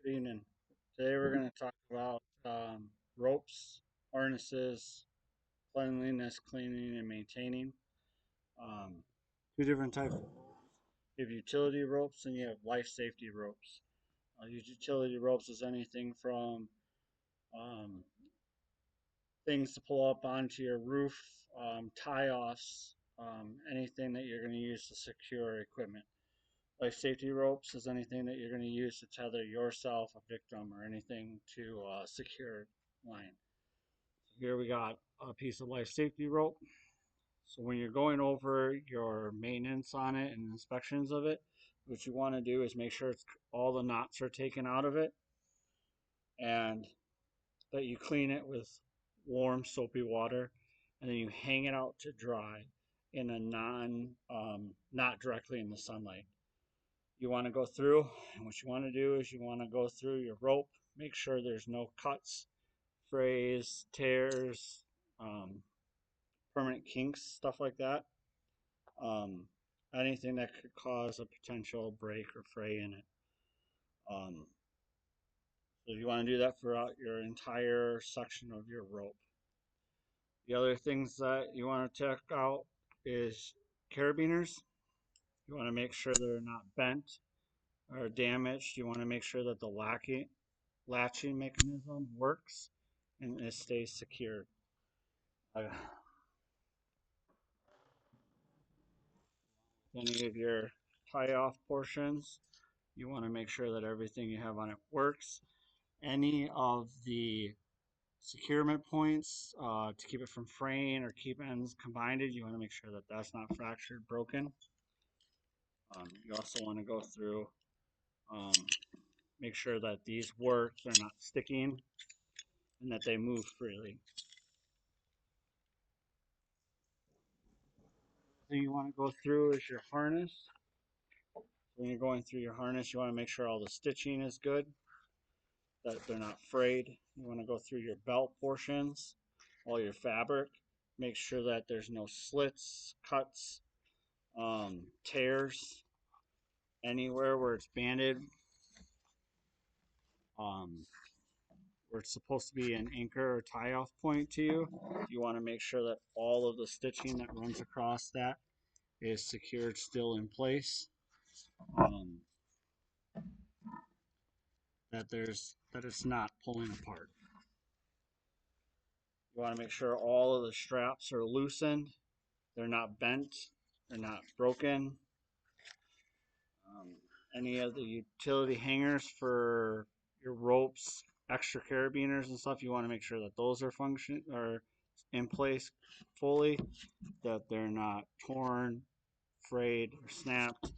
Evening. Today we're going to talk about ropes, harnesses, cleanliness, cleaning, and maintaining. Um, Two different types of ropes. You have utility ropes and you have life safety ropes. Utility ropes is anything from um, things to pull up onto your roof, tie-offs, anything that you're going to use to secure equipment. Life safety ropes is anything that you're going to use to tether yourself, a victim, or anything to a secure line. So here we got a piece of life safety rope. So when you're going over your maintenance on it and inspections of it, what you want to do is make sure all the knots are taken out of it and that you clean it with warm soapy water and then you hang it out to dry in a not directly in the sunlight. You want to go through, and what you want to do is you want to go through your rope, make sure there's no cuts, frays, tears, um, permanent kinks, stuff like that. Um, Anything that could cause a potential break or fray in it. Um, so you want to do that throughout your entire section of your rope. The other things that you want to check out is carabiners. You want to make sure they're not bent or damaged. You want to make sure that the latching mechanism works and it stays secure. Any of your tie-off portions, you want to make sure that everything you have on it works. Any of the securement points to keep it from fraying or keep ends combined, you want to make sure that that's not fractured, broken. You also want to go through, um, make sure that these work, they're not sticking, and that they move freely. Thing you want to go through is your harness. When you're going through your harness, you want to make sure all the stitching is good, that they're not frayed. You want to go through your belt portions, all your fabric, make sure that there's no slits, cuts, tears, anywhere where it's banded, where it's supposed to be an anchor or tie-off point to you. You want to make sure that all of the stitching that runs across that is secured still in place. That it's not pulling apart. You want to make sure all of the straps are loosened, they're not bent, they're not broken. Um, any of the utility hangers for your ropes, extra carabiners and stuff, you want to make sure that those are in place fully, that they're not torn, frayed, or snapped.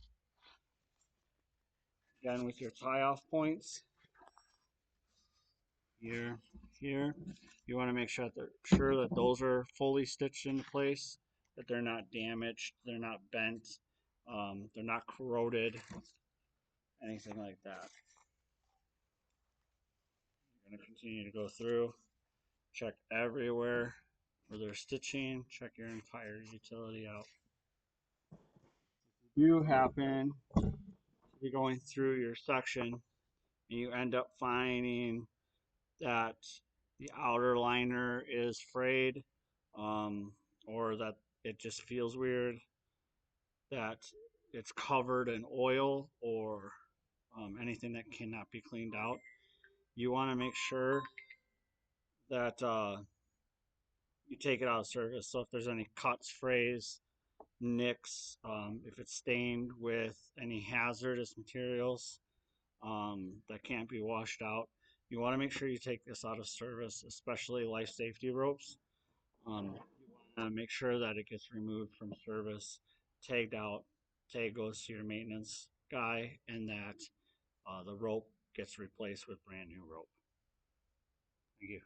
Again, with your tie-off points, here, here, you want to make sure that those are fully stitched into place, that they're not damaged, they're not bent, they're not corroded, anything like that. You're going to continue to go through, check everywhere where there's stitching, check your entire utility out. If you happen to be going through your section and you end up finding that the outer liner is frayed, or that it just feels weird, that it's covered in oil or anything that cannot be cleaned out, you want to make sure that you take it out of service. So if there's any cuts, frays, nicks, if it's stained with any hazardous materials that can't be washed out, you want to make sure you take this out of service, especially life safety ropes. You want to make sure that it gets removed from service, tagged out, tag goes to your maintenance guy, and that the rope gets replaced with brand new rope. Thank you.